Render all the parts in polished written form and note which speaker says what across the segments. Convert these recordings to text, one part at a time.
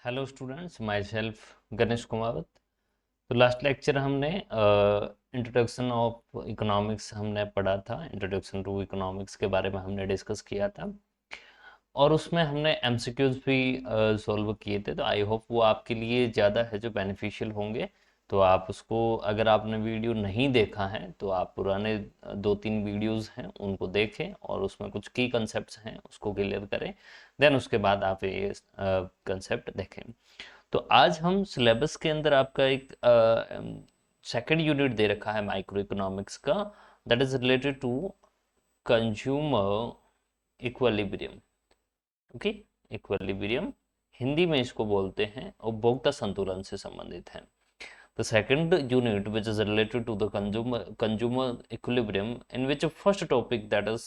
Speaker 1: Hello students, my self Ganesh Kumawat. तो last lecture हमने introduction of economics हमने पढ़ा था। इंट्रोडक्शन टू इकोनॉमिक्स के बारे में हमने डिस्कस किया था और उसमें हमने एमसीक्यूज भी सॉल्व किए थे। तो आई होप वो आपके लिए ज़्यादा है जो बेनिफिशियल होंगे। तो आप उसको, अगर आपने वीडियो नहीं देखा है तो आप पुराने 2-3 वीडियोस हैं उनको देखें और उसमें कुछ की कंसेप्ट्स हैं उसको क्लियर करें। देन उसके बाद आप ये कंसेप्ट देखें। तो आज हम सिलेबस के अंदर आपका एक सेकंड यूनिट दे रखा है माइक्रो इकोनॉमिक्स का, that is related to consumer equilibrium. Okay, equilibrium Hindi में इसको बोलते हैं, उपभोक्ता संतुलन से संबंधित है। The second unit, which is related to the consumer equilibrium, in which first topic, that is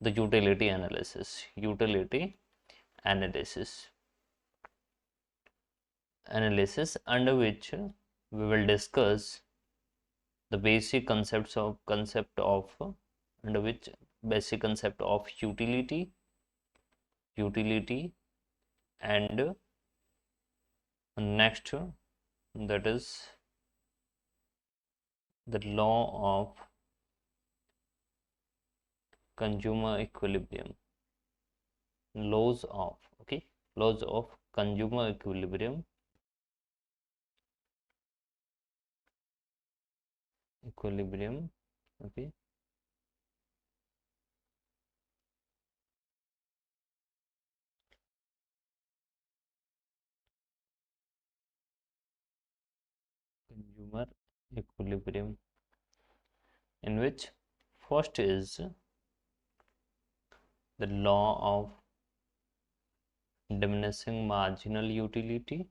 Speaker 1: the utility analysis. Analysis under which we will discuss the basic concept of under which basic concept of utility and next, that is the law of consumer equilibrium. Laws of consumer equilibrium. Okay. Consumer equilibrium, in which first is the law of diminishing marginal utility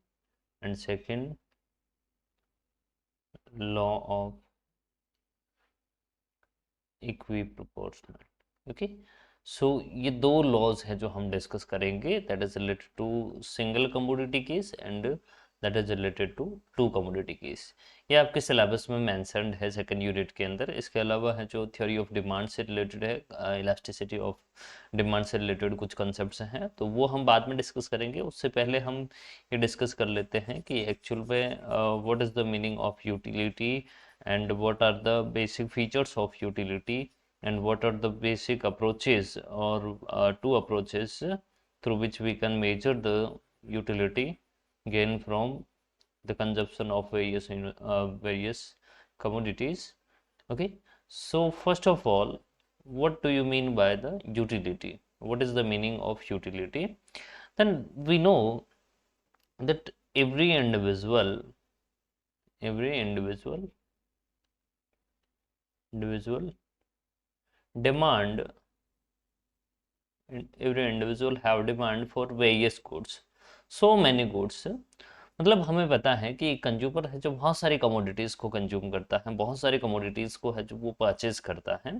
Speaker 1: and second law of equiproportional. Okay, so ये दो laws हैं जो हम discuss करेंगे, that is related to single commodity case and that is related to two commodity case. ये आपके syllabus में mentioned है सेकंड यूनिट के अंदर। इसके अलावा है जो थ्योरी ऑफ डिमांड से रिलेटेड है, इलास्टिसिटी ऑफ डिमांड से रिलेटेड कुछ कंसेप्ट्स हैं, तो वो हम बाद में डिस्कस करेंगे। उससे पहले हम ये डिस्कस कर लेते हैं कि एक्चुअल में what is the meaning of utility and what are the basic features of utility and what are the basic approaches or two approaches through which we can measure the utility gain from the consumption of various commodities. Okay, so first of all, what do you mean by the utility? What is the meaning of utility? Then we know that every individual demand every individual have demand for various goods, so many goods। मतलब हमें पता है कि consumer है जो बहुत सारी commodities को कंज्यूम करता है, बहुत सारी कमोडिटीज को है जो वो परचेज करता है,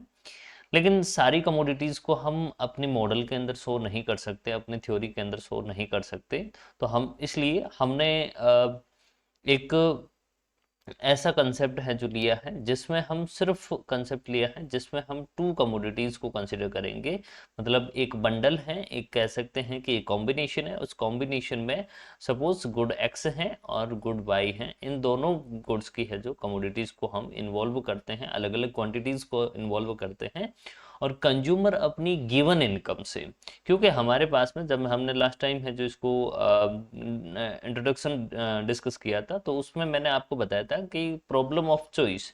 Speaker 1: लेकिन सारी कमोडिटीज को हम अपने मॉडल के अंदर शो नहीं कर सकते, अपने थ्योरी के अंदर शो नहीं कर सकते। तो हम इसलिए हमने एक ऐसा कंसेप्ट है जो लिया है, जिसमें हम सिर्फ कंसेप्ट लिया है जिसमें हम टू कमोडिटीज को कंसिडर करेंगे। मतलब एक बंडल है, एक कह सकते हैं कि एक कॉम्बिनेशन है, उस कॉम्बिनेशन में सपोज गुड एक्स है और गुड वाई है, इन दोनों गुड्स की है जो कमोडिटीज को हम इन्वॉल्व करते हैं, अलग अलग क्वांटिटीज को इन्वॉल्व करते हैं। और कंज्यूमर अपनी गिवन इनकम से, क्योंकि हमारे पास में जब हमने लास्ट टाइम है जो इसको इंट्रोडक्शन डिस्कस किया था, तो उसमें मैंने आपको बताया था कि problem of choice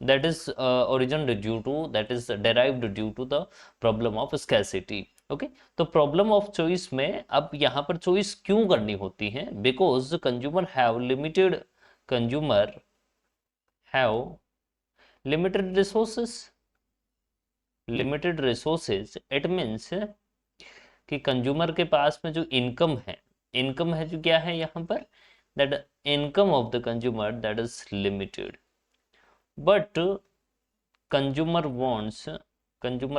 Speaker 1: that is that is derived due to the problem of scarcity। Okay, तो प्रॉब्लम ऑफ चॉइस में अब यहाँ पर चॉइस क्यों करनी होती है? Because consumer have limited resources. It means कि कंज्यूमर के पास में जो इनकम है जो क्या है यहाँ पर, that income of the consumer that is limited, but consumer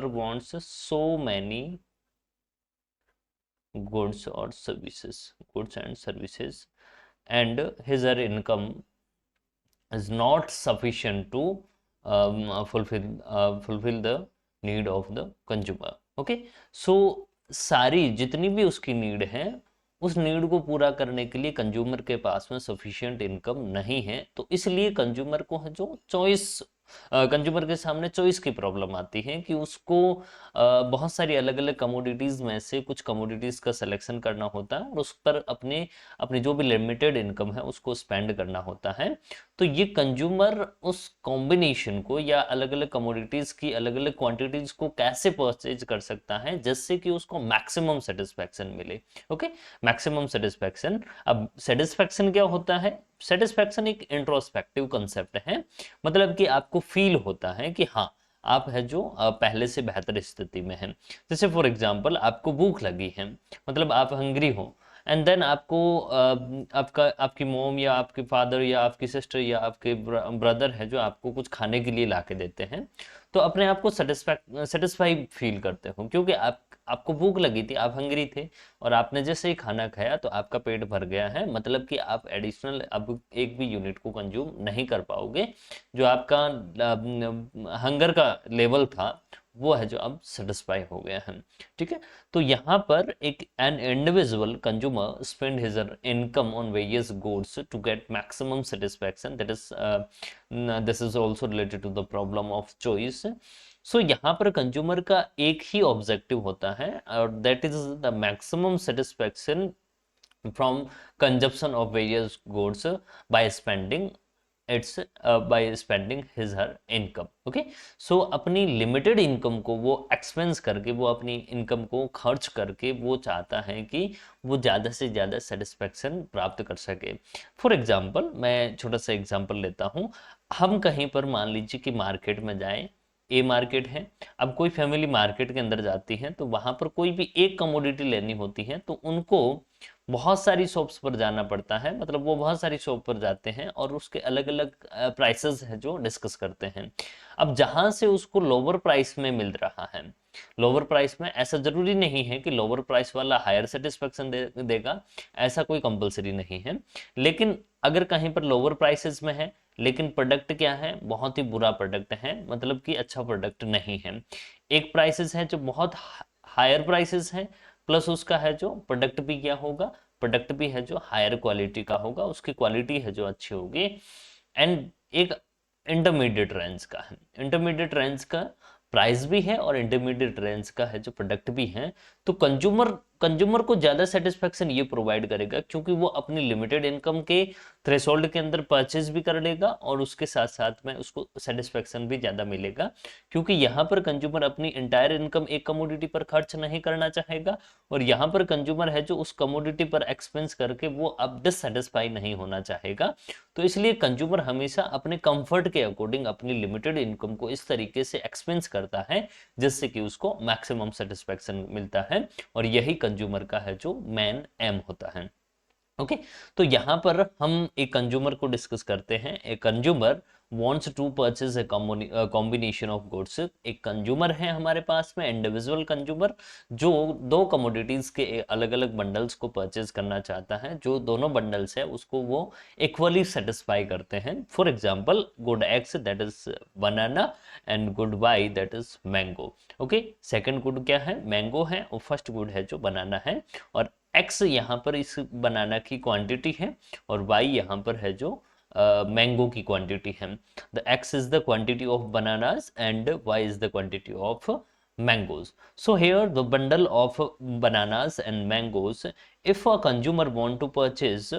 Speaker 1: wants so many goods and services, and his or her income is not sufficient to fulfill the need of the consumer। Okay, so सारी जितनी भी उसकी need है, उस need को पूरा करने के लिए कंज्यूमर के पास में सफिशिएंट इनकम नहीं है, तो इसलिए कंज्यूमर को है जो चॉइस, कंज्यूमर के सामने चॉइस की प्रॉब्लम आती है कि उसको बहुत सारी अलग अलग कमोडिटीज में से कुछ कमोडिटीज का सिलेक्शन करना होता है और उस पर अपने अपनी जो भी लिमिटेड इनकम है उसको स्पेंड करना होता है। तो ये कंज्यूमर उस कॉम्बिनेशन को या अलग अलग कमोडिटीज की अलग अलग क्वांटिटीज को कैसे परचेज कर सकता है जिससे कि उसको मैक्सिमम सेटिस्फैक्शन मिले। Okay, maximum satisfaction. अब सेटिस्फैक्शन क्या होता है? सेटिस्फैक्शन एक इंट्रोस्पेक्टिव कंसेप्ट है, मतलब कि आपको फील होता है कि हाँ, आप है जो पहले से बेहतर स्थिति में हैं। जैसे फॉर एग्जांपल आपको भूख लगी है, मतलब आप हंग्री हो, एंड देन आपको आपकी मोम या आपके फादर या आपकी सिस्टर या आपके ब्रदर है जो आपको कुछ खाने के लिए ला के देते हैं, तो अपने आप को सेटिस्फाई फील करते हो, क्योंकि आपको भूख लगी थी, आप हंग्री थे, और आपने जैसे ही खाना खाया तो आपका पेट भर गया है, मतलब कि आप एडिशनल अब एक भी यूनिट को कंज्यूम नहीं कर पाओगे। जो आपका हंगर का लेवल था वो है जो अब सेटिस्फाई हो गया है। ठीक है, तो यहाँ पर एक an individual consumer spend his income on various goods to get maximum satisfaction, that is this is also related to the problem of choice. So यहाँ पर कंज्यूमर का एक ही ऑब्जेक्टिव होता है और that is the maximum satisfaction from consumption of various goods by spending its by spending his her income. Okay, so अपनी limited income को वो एक्सपेंस करके, वो अपनी इनकम को खर्च करके वो चाहता है कि वो ज़्यादा से ज़्यादा सेटिस्फेक्शन प्राप्त कर सके। फॉर एग्जाम्पल मैं छोटा सा एग्जाम्पल लेता हूँ। हम कहीं पर मान लीजिए कि मार्केट में जाएं, ए मार्केट है, अब कोई फैमिली मार्केट के अंदर जाती है तो वहां पर कोई भी एक कमोडिटी लेनी होती है तो उनको बहुत सारी शॉप्स पर जाना पड़ता है, मतलब वो बहुत सारी शॉप पर जाते हैं और उसके अलग अलग प्राइसेस है जो डिस्कस करते हैं। अब जहां से उसको लोअर प्राइस में मिल रहा है, लोअर प्राइस में ऐसा जरूरी नहीं है कि लोअर प्राइस वाला हायर सेटिस्फेक्शन देगा, ऐसा कोई कंपलसरी नहीं है। लेकिन अगर कहीं पर लोअर प्राइसेस में है लेकिन प्रोडक्ट क्या है, बहुत ही बुरा प्रोडक्ट है, मतलब कि अच्छा प्रोडक्ट नहीं है। एक प्राइसेस है जो बहुत हायर प्राइसेस है, प्लस उसका है जो प्रोडक्ट भी क्या होगा, प्रोडक्ट भी है जो हायर क्वालिटी का होगा, उसकी क्वालिटी है जो अच्छी होगी। एंड एक इंटरमीडिएट रेंज का है, इंटरमीडिएट रेंज का प्राइस भी है और इंटरमीडिएट रेंज का है जो प्रोडक्ट भी है। तो कंज्यूमर कंज्यूमर को ज्यादा सेटिस्फेक्शन ये प्रोवाइड करेगा क्योंकि वो अपनी लिमिटेड इनकम के थ्रेशोल्ड के अंदर परचेज भी कर लेगा और उसके साथ साथ में उसको सेटिस्फेक्शन भी ज्यादा मिलेगा, क्योंकि यहाँ पर कंज्यूमर अपनी इंटायर इनकम एक कमोडिटी पर खर्च नहीं करना चाहेगा और यहाँ पर कंज्यूमर है जो उस कमोडिटी पर एक्सपेंस करके वो अब डिससेटिस्फाई नहीं होना चाहेगा। तो इसलिए कंज्यूमर हमेशा अपने कंफर्ट के अकॉर्डिंग अपनी लिमिटेड इनकम को इस तरीके से एक्सपेंस करता है जिससे कि उसको मैक्सिमम सेटिस्फेक्शन मिलता है, और यही कंज्यूमर का है जो मेन एम होता है। ओके, तो यहां पर हम एक कंज्यूमर को डिस्कस करते हैं। एक consumer wants to purchase a combination of goods. एक कंज्यूमर है हमारे पास में, इंडिविजुअल कंज्यूमर, जो दो कमोडिटीज के अलग अलग बंडल्स को परचेज करना चाहता है। जो दोनों बंडल्स है उसको वो इक्वली सेटिस्फाई करते हैं। For example good X that is banana and good Y that is mango. Okay, second good क्या है, मैंगो है, और फर्स्ट गुड है जो बनाना है, और एक्स यहाँ पर इस बनाना की क्वांटिटी है और वाई यहाँ पर है जो मैंगो की क्वांटिटी है। The X is the quantity of bananas and Y is the quantity of mangoes. So here the bundle of bananas and mangoes, if a consumer want to purchase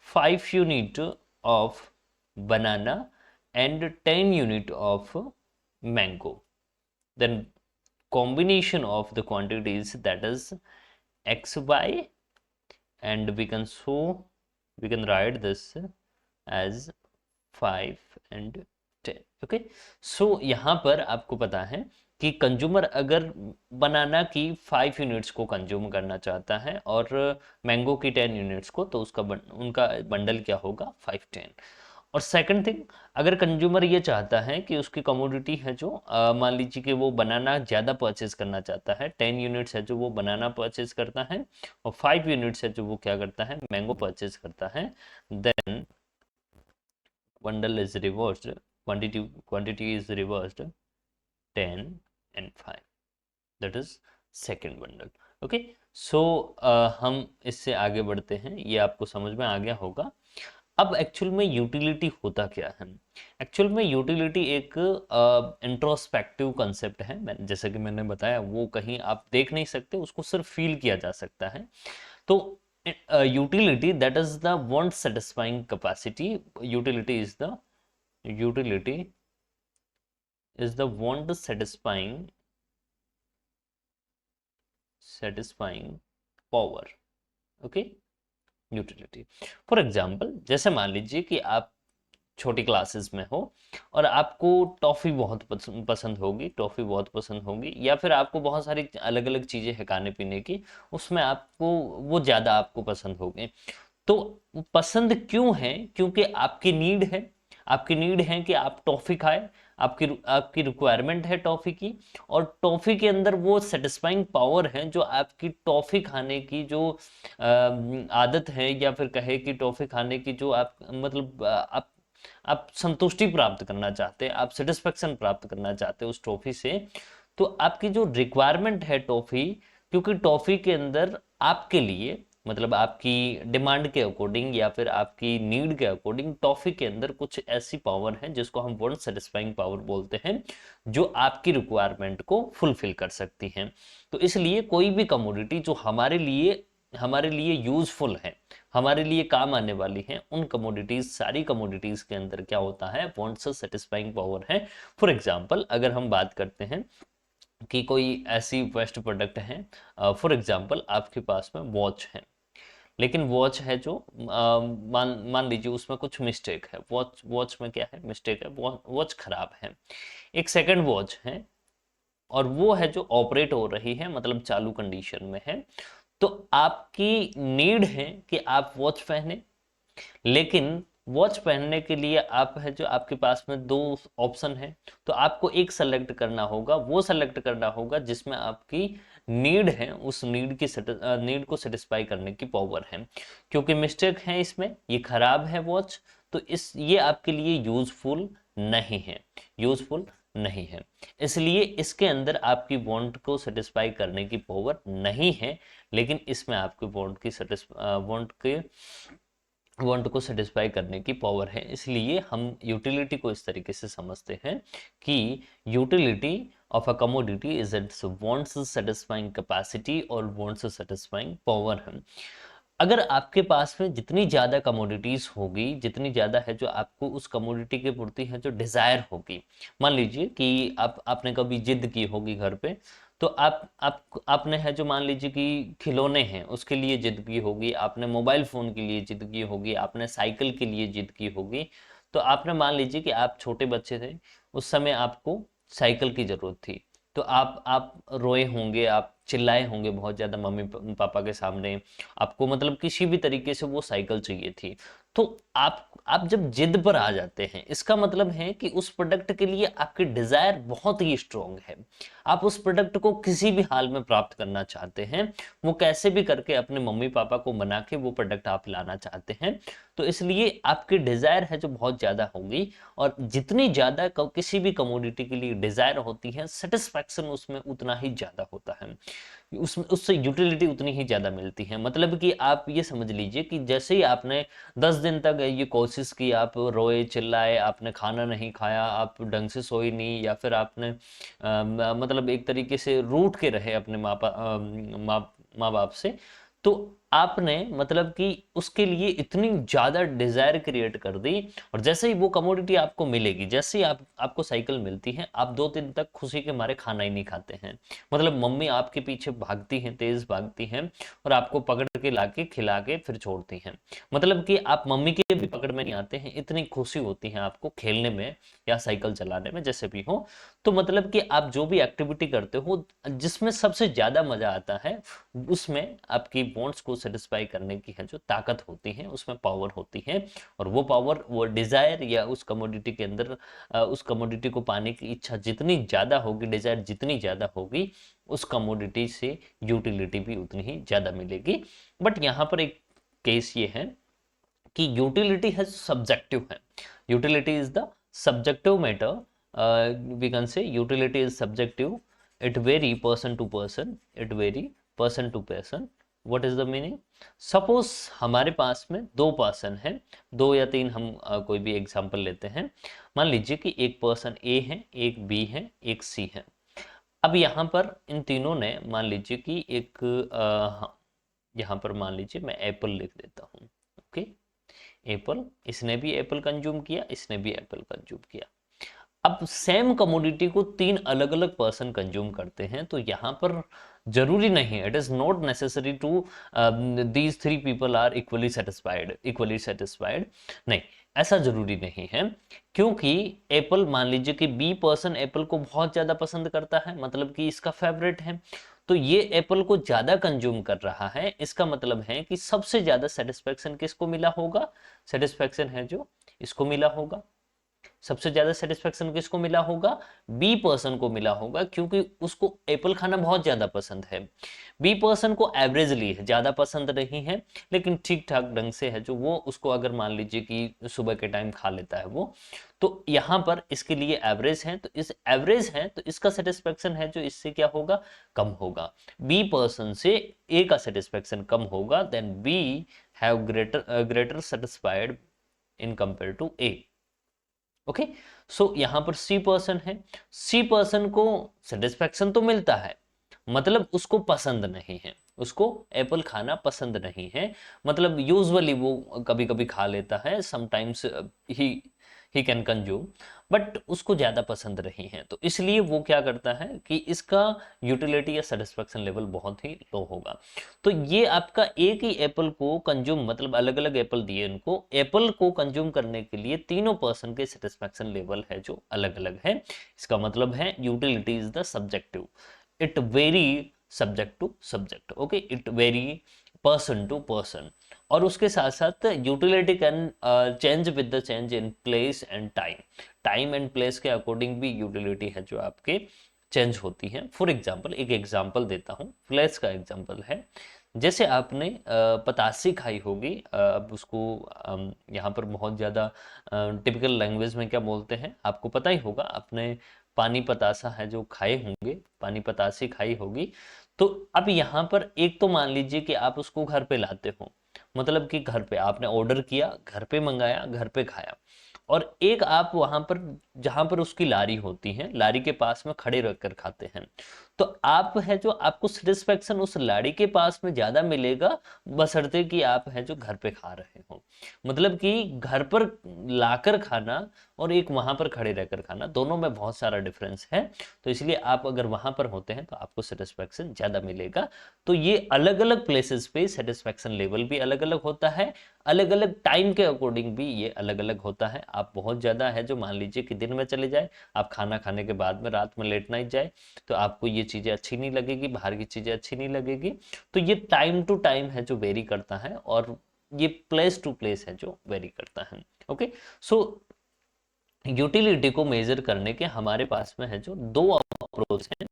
Speaker 1: 5 unit of banana and 10 unit of mango, then combination of the quantities, that is xy, and we can write this as 5 and 10। Okay, so यहाँ पर आपको पता है कि consumer अगर बनाना की 5 units को consume करना चाहता है और मैंगो की 10 यूनिट्स को, तो उनका बंडल क्या होगा, 5-10। और सेकंड थिंग, अगर कंज्यूमर ये चाहता है कि उसकी कमोडिटी है जो मान लीजिए कि वो बनाना ज़्यादा परचेज करना चाहता है, 10 यूनिट्स है जो वो बनाना परचेज करता है और 5 यूनिट्स है जो वो क्या करता है, मैंगो परचेज करता है, then bundle is reversed, quantity is reversed, 10 and 5, that is second bundle. Okay, so हम इससे आगे बढ़ते हैं, ये आपको समझ में आ गया होगा. अब एक्चुअल में यूटिलिटी होता क्या है? एक्चुअल में यूटिलिटी एक इंट्रोस्पेक्टिव कंसेप्ट है. जैसे कि मैंने बताया, वो कहीं आप देख नहीं सकते, उसको सिर्फ फील किया जा सकता है. तो utility, that is the want satisfying capacity. Utility is the want satisfying power. Okay, utility. For example, जैसे मान लीजिए कि आप छोटी क्लासेस में हो और आपको टॉफ़ी बहुत पसंद होगी, टॉफ़ी बहुत पसंद होगी, या फिर आपको बहुत सारी अलग अलग चीज़ें है खाने पीने की, उसमें आपको वो ज़्यादा आपको पसंद होगी. तो पसंद क्यों है? क्योंकि आपकी नीड है, आपकी नीड है कि आप टॉफ़ी खाएं, आपकी रिक्वायरमेंट है टॉफ़ी की, और टॉफ़ी के अंदर वो सेटिस्फाइंग पावर है जो आपकी टॉफ़ी खाने की जो आदत है, या फिर कहे कि टॉफ़ी खाने की जो आप मतलब आप संतुष्टि प्राप्त करना चाहते हैं, आप सेटिस्फेक्शन प्राप्त करना चाहते हैं उस टॉफ़ी से. तो आपकी जो रिक्वायरमेंट है टॉफ़ी, क्योंकि टॉफ़ी के अंदर आपके लिए मतलब आपकी डिमांड के अकॉर्डिंग या फिर आपकी नीड के अकॉर्डिंग टॉफ़ी के अंदर कुछ ऐसी पावर है जिसको हम वांट सेटिस्फाइंग पावर बोलते हैं, जो आपकी रिक्वायरमेंट को फुलफिल कर सकती हैं. तो इसलिए कोई भी कमोडिटी जो हमारे लिए यूजफुल है, हमारे लिए काम आने वाली हैं, उन कमोडिटीज, सारी कमोडिटीज के अंदर क्या होता है? वांट से सेटिस्फाइंग पावर है. फॉर एग्जांपल, अगर हम बात करते हैं कि कोई ऐसी वेस्ट प्रोडक्ट है, फॉर एग्जांपल आपके पास में वॉच है, लेकिन वॉच है जो मान लीजिए उसमें कुछ मिस्टेक है, वॉच में क्या है? मिस्टेक है, वॉच खराब है. एक सेकंड वॉच है और वो है जो ऑपरेट हो रही है, मतलब चालू कंडीशन में है. तो आपकी नीड है कि आप वॉच पहने, लेकिन वॉच पहनने के लिए आप है जो आपके पास में दो ऑप्शन है, तो आपको एक सेलेक्ट करना होगा, वो सेलेक्ट करना होगा जिसमें आपकी नीड है, उस नीड को सेटिस्फाई करने की पावर है. क्योंकि मिस्टेक है इसमें, ये खराब है वॉच, तो ये आपके लिए यूजफुल नहीं है, यूजफुल नहीं है. इसलिए इसके अंदर आपकी वांट को सेटिस्फाई करने की पावर नहीं है, लेकिन इसमें आपकी वांट को सेटिस्फाई करने की पावर है. इसलिए हम यूटिलिटी को इस तरीके से समझते हैं कि utility of a commodity is it's wants satisfying capacity और वांट्स सेटिस्फाइंग पावर है. अगर आपके पास में जितनी ज़्यादा कमोडिटीज़ होगी, जितनी ज़्यादा है जो आपको उस कमोडिटी के प्रति है जो डिज़ायर होगी, मान लीजिए कि आपने कभी जिद की होगी घर पे, तो आपने है जो मान लीजिए कि खिलौने हैं उसके लिए जिद की होगी, आपने मोबाइल फ़ोन के लिए जिद की होगी, आपने साइकिल के लिए जिद की होगी. तो आपने मान लीजिए कि आप छोटे बच्चे थे, उस समय आपको साइकिल की ज़रूरत थी, तो आप रोए होंगे, आप चिल्लाए होंगे बहुत ज़्यादा मम्मी पापा के सामने, आपको मतलब किसी भी तरीके से वो साइकिल चाहिए थी. तो आप जब जिद पर आ जाते हैं, इसका मतलब है कि उस प्रोडक्ट के लिए आपकी डिजायर बहुत ही स्ट्रांग है, आप उस प्रोडक्ट को किसी भी हाल में प्राप्त करना चाहते हैं, वो कैसे भी करके अपने मम्मी पापा को मना के वो प्रोडक्ट आप लाना चाहते हैं. तो इसलिए आपकी डिजायर है जो बहुत ज्यादा होगी, और जितनी ज्यादा किसी भी कमोडिटी के लिए डिजायर होती है, सेटिस्फैक्शन उसमें उतना ही ज्यादा होता है, उससे यूटिलिटी उतनी ही ज़्यादा मिलती है. मतलब कि आप ये समझ लीजिए कि जैसे ही आपने 10 दिन तक ये कोशिश की, आप रोए चिल्लाए, आपने खाना नहीं खाया, आप ढंग से सोई नहीं, या फिर आपने मतलब एक तरीके से रूठ के रहे अपने माँ बाप से, तो आपने मतलब कि उसके लिए इतनी ज़्यादा डिज़ायर क्रिएट कर दी, और जैसे ही वो कमोडिटी आपको मिलेगी, जैसे ही आपको साइकिल मिलती है, आप 2 दिन तक खुशी के मारे खाना ही नहीं खाते हैं. मतलब मम्मी आपके पीछे भागती हैं, तेज भागती हैं, और आपको पकड़ के लाके खिला के फिर छोड़ती हैं. मतलब कि आप मम्मी के भी पकड़ में नहीं आते हैं, इतनी खुशी होती है आपको खेलने में या साइकिल चलाने में, जैसे भी हो. तो मतलब कि आप जो भी एक्टिविटी करते हो, जिसमें सबसे ज़्यादा मज़ा आता है, उसमें आपकी वांट्स को सेटिस्फाई करने की है जो ताकत होती है, उसमें पावर होती है. और वो पावर, वो डिजायर या उस कमोडिटी के अंदर उस कमोडिटी को पाने की इच्छा जितनी ज्यादा होगी, डिजायर जितनी ज्यादा होगी, उस कमोडिटी से यूटिलिटी भी उतनी ही ज्यादा मिलेगी. बट यहाँ पर एक केस ये है कि यूटिलिटी है सब्जेक्टिव है. Utility is the subjective matter, we can say utility is subjective. It vary person to person, it vary person to person. What is the meaning? Suppose हमारे पास में दो पर्सन है, दो या तीन, हम कोई भी एग्जांपल लेते हैं। मान लीजिए कि एक पर्सन ए है, एक बी है, एक सी है। अब यहाँ पर इन तीनों ने, मान लीजिए कि एक यहाँ पर मान लीजिए मैं एप्पल लिख देता हूँ। ओके, एप्पल, इसने भी एप्पल कंज्यूम किया, इसने भी एप्पल कंज्यूम किया। अब सेम कमोडिटी को तीन अलग अलग पर्सन कंज्यूम करते हैं, तो यहाँ पर जरूरी नहीं, it is not necessary to these three people are equally satisfied, नहीं, ऐसा जरूरी नहीं है। क्योंकि एप्पल, मान लीजिए कि बी पर्सन एप्पल को बहुत ज्यादा पसंद करता है, मतलब कि इसका फेवरेट है, तो ये एप्पल को ज्यादा कंज्यूम कर रहा है, इसका मतलब है कि सबसे ज्यादा सेटिस्फेक्शन किसको मिला होगा? सेटिस्फेक्शन है जो इसको मिला होगा। सबसे ज्यादा सेटिस्फेक्शन किसको मिला होगा? बी पर्सन को मिला होगा, क्योंकि उसको एप्पल खाना बहुत ज्यादा पसंद है। बी पर्सन को एवरेजली है, ज्यादा पसंद नहीं है, लेकिन ठीक ठाक ढंग से है जो, वो उसको अगर मान लीजिए कि सुबह के टाइम खा लेता है वो, तो यहाँ पर इसके लिए एवरेज है, तो इस एवरेज है तो इसका सेटिस्फेक्शन है जो इससे क्या होगा? कम होगा। बी पर्सन से ए का सेटिस्फेक्शन कम होगा, then be have greater satisfied in compare to A. Okay, so यहां पर सी पर्सन है, सी पर्सन को सेटिस्फेक्शन तो मिलता है, मतलब उसको पसंद नहीं है, उसको एप्पल खाना पसंद नहीं है, मतलब यूजुअली वो कभी कभी खा लेता है, sometimes he can consume, but उसको ज्यादा पसंद नहीं है, तो इसलिए वो क्या करता है कि इसका यूटिलिटी या सेटिस्फेक्शन लेवल बहुत ही लो होगा। तो ये आपका एक ही एप्पल को कंज्यूम, मतलब अलग अलग एप्पल दिए उनको, एप्पल को कंज्यूम करने के लिए तीनों पर्सन के सेटिस्फेक्शन लेवल है जो अलग अलग है। इसका मतलब है utility is the subjective, it vary subject to subject. Okay, it vary person to person. और उसके साथ साथ utility can change with the change in place and time, time and place के अकॉर्डिंग भी यूटिलिटी है जो आपके चेंज होती है। फॉर एग्जाम्पल, एक एग्जाम्पल देता हूँ, प्लेस का एग्जाम्पल है, जैसे आपने पतासी खाई होगी, अब उसको यहाँ पर बहुत ज़्यादा टिपिकल लैंग्वेज में क्या बोलते हैं आपको पता ही होगा, आपने पानी पतासा है जो खाए होंगे, पानी पतासी खाई होगी। तो अब यहाँ पर एक तो मान लीजिए कि आप उसको घर पे लाते हो, मतलब कि घर पे आपने ऑर्डर किया, घर पे मंगाया, घर पे खाया, और एक आप वहां पर जहां पर उसकी लारी होती है, लारी के पास में खड़े रहकर खाते हैं, तो आप है जो, आपको सेटिस्फेक्शन उस लारी के पास में ज्यादा मिलेगा, बशर्ते कि आप है जो घर पे खा रहे हो। मतलब कि घर पर लाकर खाना और एक वहां पर खड़े रहकर खाना, दोनों में बहुत सारा डिफरेंस है, तो इसलिए आप अगर वहां पर होते हैं तो आपको सेटिस्फेक्शन ज्यादा मिलेगा। तो ये अलग अलग प्लेसेस पे सेटिस्फेक्शन लेवल भी अलग अलग होता है, अलग अलग टाइम के अकॉर्डिंग भी ये अलग अलग होता है। आप बहुत ज्यादा है जो, मान लीजिए कि दिन में चले जाए, आप खाना खाने के बाद में रात में लेट नाइट जाए, तो आपको ये चीजें अच्छी नहीं लगेगी, बाहर की चीजें अच्छी नहीं लगेगी। तो ये टाइम टू टाइम है जो वेरी करता है, और ये प्लेस टू प्लेस है जो वेरी करता है। ओके, सो यूटिलिटी को मेजर करने के हमारे पास में है जो दो अप्रोच हैं,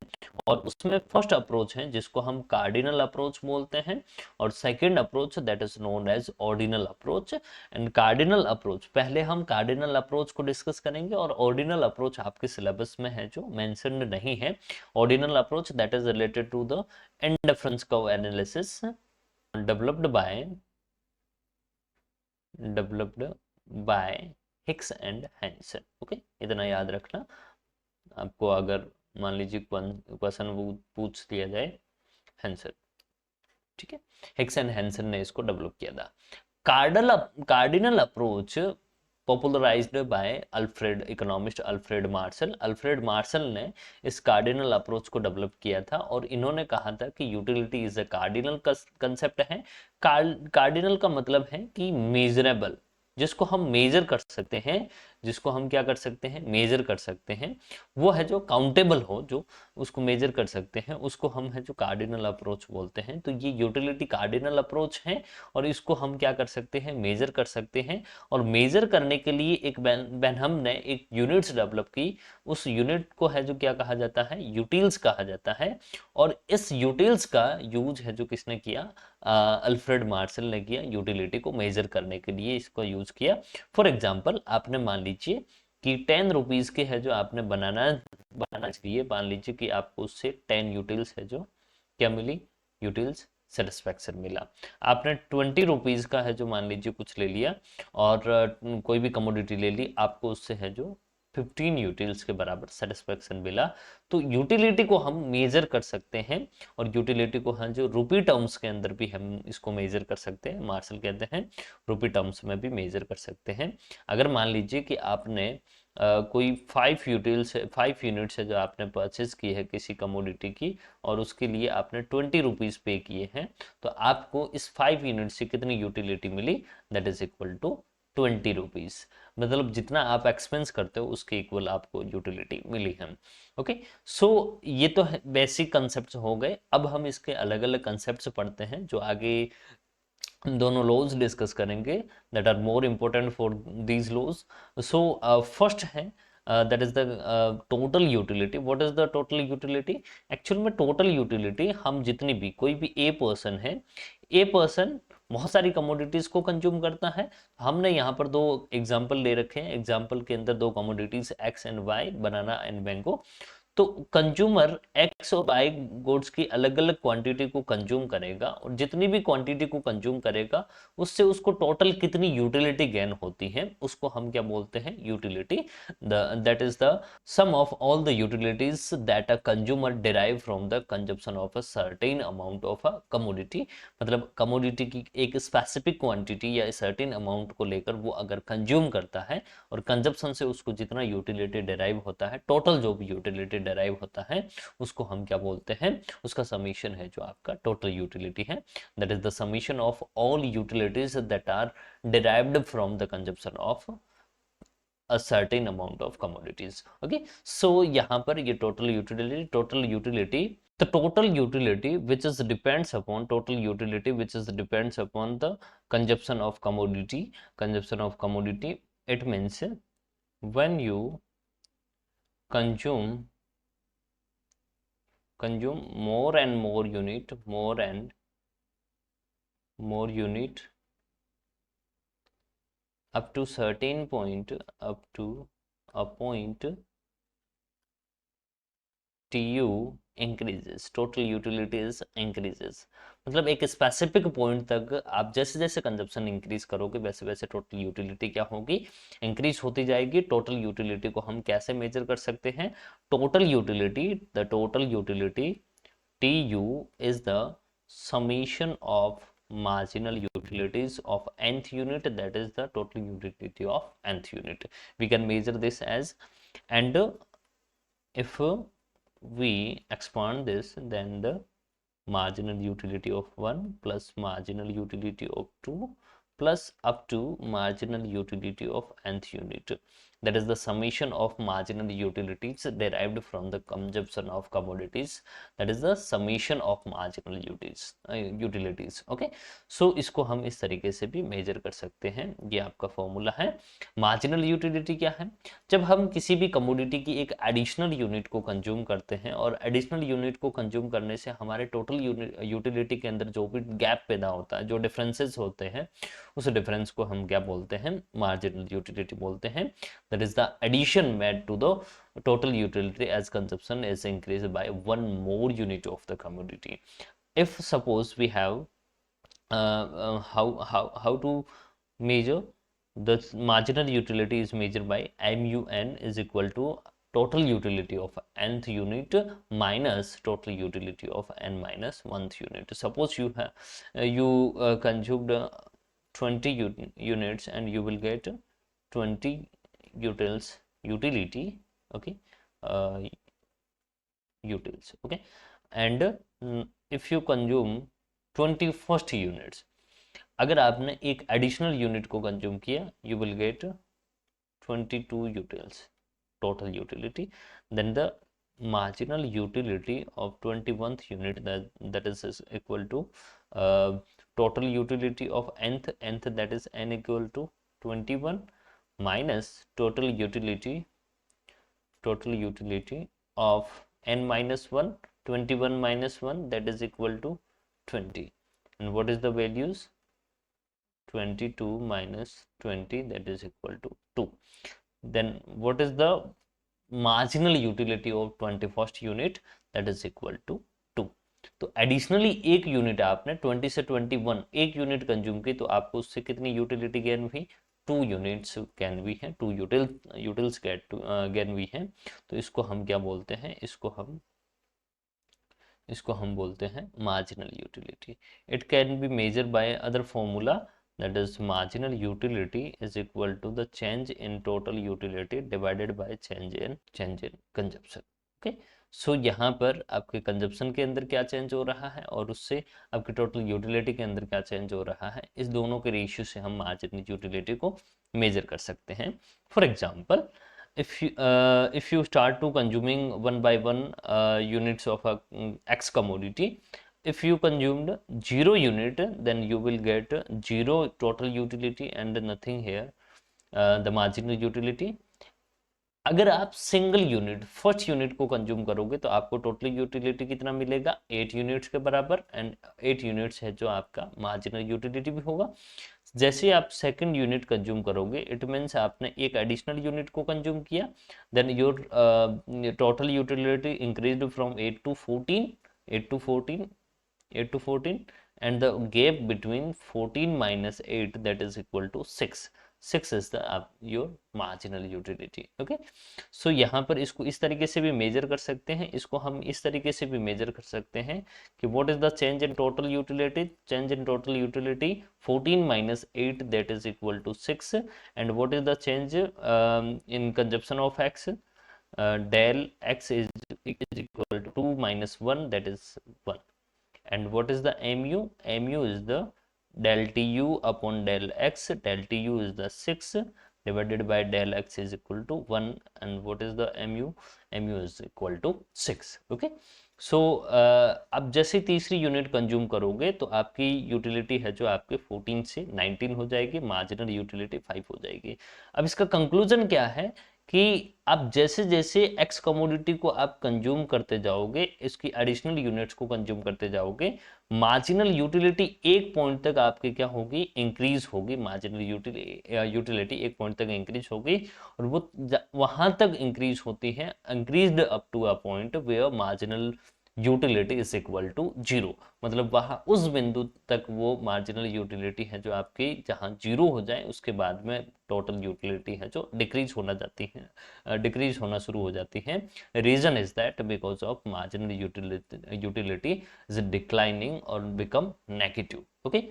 Speaker 1: और उसमें फर्स्ट अप्रोच है जिसको हम कार्डिनल अप्रोच बोलते हैं, और second approach that is known as ordinal approach. And cardinal approach, पहले हम कार्डिनल अप्रोच को डिस्कस करेंगे, और ऑर्डिनल अप्रोच आपके सिलेबस में है जो मेंशन्ड नहीं है। Ordinal approach that is related to the indifference curve analysis developed by Hicks and Hansen. Okay, इतना याद रखना आपको, अगर मान लीजिए क्वेश्चन वो पूछ दिया जाए, हैंसन, ठीक है, हिक्स एंड हैंसन ने इसको डेवलप किया था। Cardinal approach popularised by Alfred, economist Alfred Marshall. Alfred Marshall ने इस कार्डिनल अप्रोच को डेवलप किया था, और इन्होंने कहा था कि utility is a cardinal concept है। कार्डिनल का मतलब है कि मेजरेबल, जिसको हम मेजर कर सकते हैं, जिसको हम क्या कर सकते हैं, मेजर कर सकते हैं, वो है जो काउंटेबल हो, जो उसको मेजर कर सकते हैं, उसको हम है जो कार्डिनल अप्रोच बोलते हैं। तो ये यूटिलिटी कार्डिनल अप्रोच है, और इसको हम क्या कर सकते हैं, मेजर कर सकते हैं। और मेजर करने के लिए एक बेनहम ने एक यूनिट्स डेवलप की, उस यूनिट को है जो क्या कहा जाता है, यूटिल्स कहा जाता है। और इस यूटिल्स का यूज है जो किसने किया, अल्फ्रेड मार्शल ने किया, यूटिलिटी को मेजर करने के लिए इसको यूज किया। फॉर एग्जाम्पल, आपने मान लीजिए कि 10 रुपीज के है जो आपने बनाना बनाना चाहिए। मान लीजिए कि आपको उससे 10 यूटिल्स है जो क्या मिली, यूटिल्स सेटिस्फैक्शन मिला। आपने 20 रुपीज़ का है जो मान लीजिए कुछ ले लिया और कोई भी कमोडिटी ले ली, आपको उससे है जो 15 यूटिल्स के बराबर सेटिस्फैक्शन मिला। तो यूटिलिटी को हम मेजर कर सकते हैं और यूटिलिटी को हम जो रूपी टर्म्स के अंदर भी हम इसको मेजर कर सकते हैं। मार्शल कहते हैं रूपी टर्म्स में भी मेजर कर सकते हैं। अगर मान लीजिए कि आपने कोई 5 यूनिट्स है जो आपने परचेज की है किसी कमोडिटी की और उसके लिए आपने 20 रुपीज़ पे किए हैं, तो आपको इस 5 यूनिट से कितनी यूटिलिटी मिली, that is equal to 20 rupees. मतलब जितना आप एक्सपेंस करते हो उसके इक्वल आपको यूटिलिटी मिली है। ओके, सो ये तो बेसिक कंसेप्ट हो गए। अब हम इसके अलग अलग कंसेप्ट पढ़ते हैं जो आगे दोनों लॉज डिस्कस करेंगे that are more important for these laws. So first है that is the total utility. What is the total utility? Actual में टोटल यूटिलिटी हम जितनी भी कोई भी ए पर्सन है, ए पर्सन बहुत सारी कमोडिटीज को कंज्यूम करता है। हमने यहाँ पर दो एग्जाम्पल ले रखे हैं। एग्जाम्पल के अंदर दो commodities X and Y, banana and mango. तो कंज्यूमर एक्स और वाई गुड्स की अलग अलग क्वांटिटी को कंज्यूम करेगा और जितनी भी क्वांटिटी को कंज्यूम करेगा उससे उसको टोटल कितनी यूटिलिटी गेन होती है उसको हम क्या बोलते हैं, utility. That is the sum of all the utilities that a consumer derive from the consumption of a certain amount of a commodity. मतलब कमोडिटी की एक स्पेसिफिक क्वांटिटी या सर्टेन अमाउंट को लेकर वो अगर कंज्यूम करता है और कंजप्शन से उसको जितना यूटिलिटी डिराइव होता है, टोटल जो भी यूटिलिटी डिराइव होता है उसको हम क्या बोलते हैं, उसका समीशन है जो आपका टोटल यूटिलिटी है। That is the summation of all utilities that are derived from the consumption of a certain amount of commodities. Okay, so यहाँ पर ये total utility, the total utility which is depends upon the consumption of commodity. It means when you consume more and more unit up to certain point, up to a point TU increases, total utilities increases। मतलब एक specific point तक आप जैसे जैसे consumption increase करोगे वैसे वैसे total utility क्या होगी, इंक्रीज होती जाएगी। टोटल यूटिलिटी को हम कैसे मेजर कर सकते हैं? Total utility, the total utility TU is the summation of marginal utilities of nth unit, that is the total utility of nth unit. We can measure this as, and if we expand this, then the marginal utility of 1 plus marginal utility of 2 plus up to marginal utility of nth unit, that is the summation of marginal utilities derived from the consumption of commodities, that is the summation of marginal utilities। Okay, so इसको हम इस तरीके से भी major कर सकते हैं। ये आपका फॉर्मूला है। मार्जिनल यूटिलिटी क्या है? जब हम किसी भी कमोडिटी की एक एडिशनल यूनिट को कंज्यूम करते हैं और एडिशनल यूनिट को कंज्यूम करने से हमारे टोटल यूटिलिटी के अंदर जो भी गैप पैदा होता है, जो डिफरेंसेस होते हैं, उस डिफरेंस को हम क्या बोलते हैं, मार्जिनल यूटिलिटी बोलते हैं। That is the addition made to the total utility as consumption is increased by one more unit of the commodity. If suppose we have how to measure the marginal utility is measured by MUN is equal to total utility of nth unit minus total utility of n minus 1th unit. Suppose you have consumed 20 units and you will get 20 utility, okay, utils, okay, and if you consume 21st units, अगर आपने एक additional unit को consume किया, you will get 22 utils total utility. Then the marginal utility of 21th unit, that is equal to total utility of nth, that is n equal to 21 minus total utility of n minus 1, 21 minus 1, that is equal to 20. And what is the values? 22 minus 20, that is equal to 2. Then what is the marginal utility of 21st unit that is equal to 2. तो additionally एक unit आपने 20 से 21 एक unit consume की तो आपको उससे कितनी यूटिलिटी गेन हुई, 2 यूनिट्स गेन हुई है, 2 यूटिल्स गेन हुई है। तो इसको हम क्या बोलते हैं, इसको हम बोलते हैं marginal utility. It can be measure by other formula, that is marginal utility is equal to the change in total utility divided by change in consumption. okay, so यहाँ पर आपके कंजप्शन के अंदर क्या चेंज हो रहा है और उससे आपके टोटल यूटिलिटी के अंदर क्या चेंज हो रहा है, इस दोनों के रेशियो से हम मार्जिनल यूटिलिटी को मेजर कर सकते हैं। For example, if you start to consuming one by one units of a x commodity, if you consumed 0 unit then you will get 0 total utility and nothing here the marginal utility। अगर आप single unit first unit को consume करोगे तो आपको total utility कितना मिलेगा, 8 units के बराबर, एंड 8 यूनिट्स है जो आपका मार्जिनल यूटिलिटी भी होगा। जैसे आप सेकंड यूनिट कंज्यूम करोगे इट मीन्स आपने एक एडिशनल यूनिट को कंज्यूम किया, then your total utility increased from 8 to 14 and the gap between 14 minus 8 that is equal to 6 is the your marginal utility। okay, so यहाँ पर इसको इस तरीके से भी मेजर कर सकते हैं, इसको हम इस तरीके से भी मेजर कर सकते हैं कि what is the change in total utility, 14 minus 8 that is equal to 6, and what is the change in consumption of x, del x is equal to 2 minus 1 that is 1, and what is the mu, is the del tu upon del x, del tu is the 6 divided by del x is equal to 1, and what is the mu is equal to 6। okay, सो अब जैसे तीसरी unit consume करोगे तो आपकी utility है जो आपके 14 से 19 हो जाएगी, मार्जिनल यूटिलिटी 5 हो जाएगी। अब इसका कंक्लूजन क्या है कि आप जैसे जैसे एक्स कमोडिटी को आप कंज्यूम करते जाओगे, इसकी एडिशनल यूनिट्स को कंज्यूम करते जाओगे, मार्जिनल यूटिलिटी एक पॉइंट तक आपकी क्या होगी, इंक्रीज होगी। मार्जिनल यूटिलिटी एक पॉइंट तक इंक्रीज होगी और वो वहां तक इंक्रीज होती है, increased up to a point where marginal utility is equal to 0, मतलब वहां उस बिंदु तक वो मार्जिनल यूटिलिटी है जो आपकी जहां 0 हो जाए उसके बाद में टोटल यूटिलिटी है जो डिक्रीज होना शुरू हो जाती है। Reason is that because of marginal utility is declining और बिकम नेगेटिव। ओके,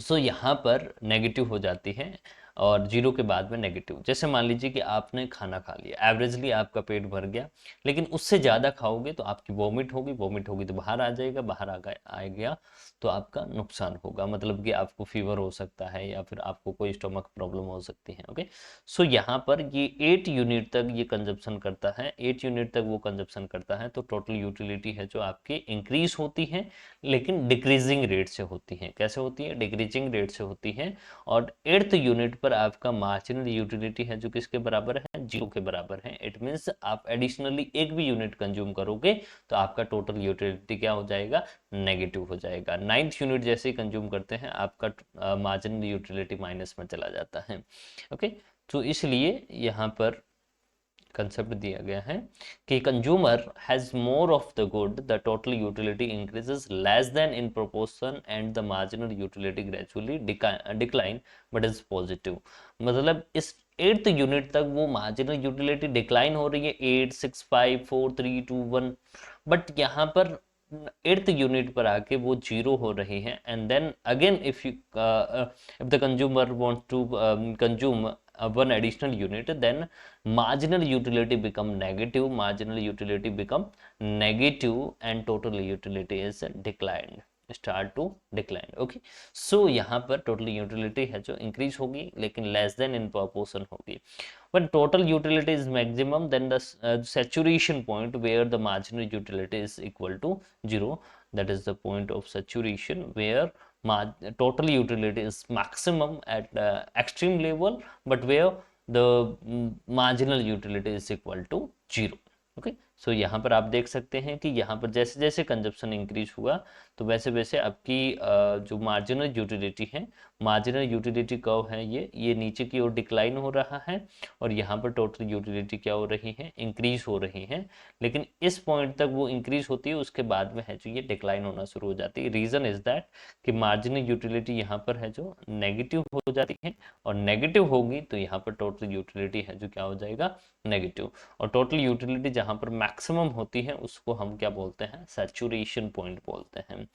Speaker 1: सो यहाँ पर नेगेटिव हो जाती है और 0 के बाद में नेगेटिव। जैसे मान लीजिए कि आपने खाना खा लिया, एवरेजली आपका पेट भर गया, लेकिन उससे ज़्यादा खाओगे तो आपकी वॉमिट होगी तो बाहर आ गया तो आपका नुकसान होगा, मतलब कि आपको फीवर हो सकता है या फिर आपको कोई स्टोमक प्रॉब्लम हो सकती है। ओके, सो यहाँ पर ये 8 यूनिट तक ये कंजप्शन करता है, 8 यूनिट तक वो कंजप्शन करता है, तो टोटल यूटिलिटी है जो आपकी इंक्रीज होती है लेकिन डिक्रीजिंग रेट से होती है। कैसे होती है? डिक्रीजिंग रेट से होती है। और 8th यूनिट पर आपका मार्जिनल यूटिलिटी है जो किसके बराबर है? 0 के बराबर है। इट मींस आप एडिशनली एक भी यूनिट कंज्यूम करोगे तो आपका टोटल यूटिलिटी क्या हो जाएगा? नेगेटिव हो जाएगा। 9th यूनिट जैसे ही कंज्यूम करते हैं आपका मार्जिनल यूटिलिटी माइनस में चला जाता है। ओके, तो इसलिए यहाँ पर कंसेप्ट दिया गया है कि consumer has more of the good, the total utility increases less then in proportion and the marginal utility gradually decline but is positive. मतलब इस 8th यूनिट तक वो मार्जिनल यूटिलिटी डिक्लाइन हो रही है 8, 6, 5, 4, 3, 2, 1, बट यहाँ पर 8th यूनिट पर आके वो 0 हो रही है। And then again if the consumer wants to consume one additional unit, then marginal utility become negative, and total utility is start to decline। okay, so यहाँ पर total utility है जो increase होगी लेकिन less than in proportion होगी। when total utility is maximum, then the saturation point where the marginal utility is equal to 0, that is the point of saturation where total utility is maximum at extreme level, but where the marginal utility is equal to 0। okay, सो यहाँ पर आप देख सकते हैं कि यहाँ पर जैसे जैसे कंजप्शन इंक्रीज हुआ तो वैसे वैसे आपकी जो मार्जिनल यूटिलिटी है, मार्जिनल यूटिलिटी कर्व है, ये नीचे की ओर डिक्लाइन हो रहा है और यहाँ पर टोटल यूटिलिटी क्या हो रही है, इंक्रीज हो रही है। लेकिन इस पॉइंट तक वो इंक्रीज होती है, उसके बाद में है जो ये डिक्लाइन होना शुरू हो जाती है। रीजन इज दैट कि मार्जिनल यूटिलिटी यहाँ पर है जो नेगेटिव हो जाती है, और नेगेटिव होगी तो यहाँ पर टोटल यूटिलिटी है जो क्या हो जाएगा, नेगेटिव। और टोटल यूटिलिटी जहाँ पर मैक्सिमम होती है उसको हम क्या बोलते हैं, सैचुरेशन पॉइंट बोलते हैं।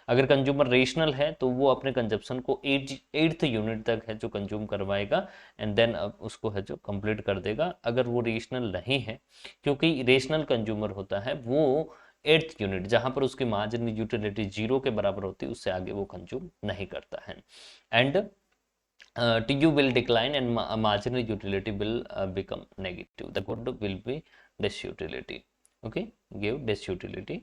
Speaker 1: अगर कंज्यूमर रेशनल है तो वो अपने कंजप्शन को 8th यूनिट तक है जो कंज्यूम करवाएगा एंड देन उसको है जो कंप्लीट कर देगा। अगर वो रेशनल नहीं है, क्योंकि रेशनल कंज्यूमर होता है वो 8th यूनिट जहां पर उसकी मार्जिनल यूटिलिटी 0 के बराबर होती है उससे आगे वो कंज्यूम नहीं करता है। And TU will decline and marginal utility will become negative. The code will be disutility. Okay, give disutility.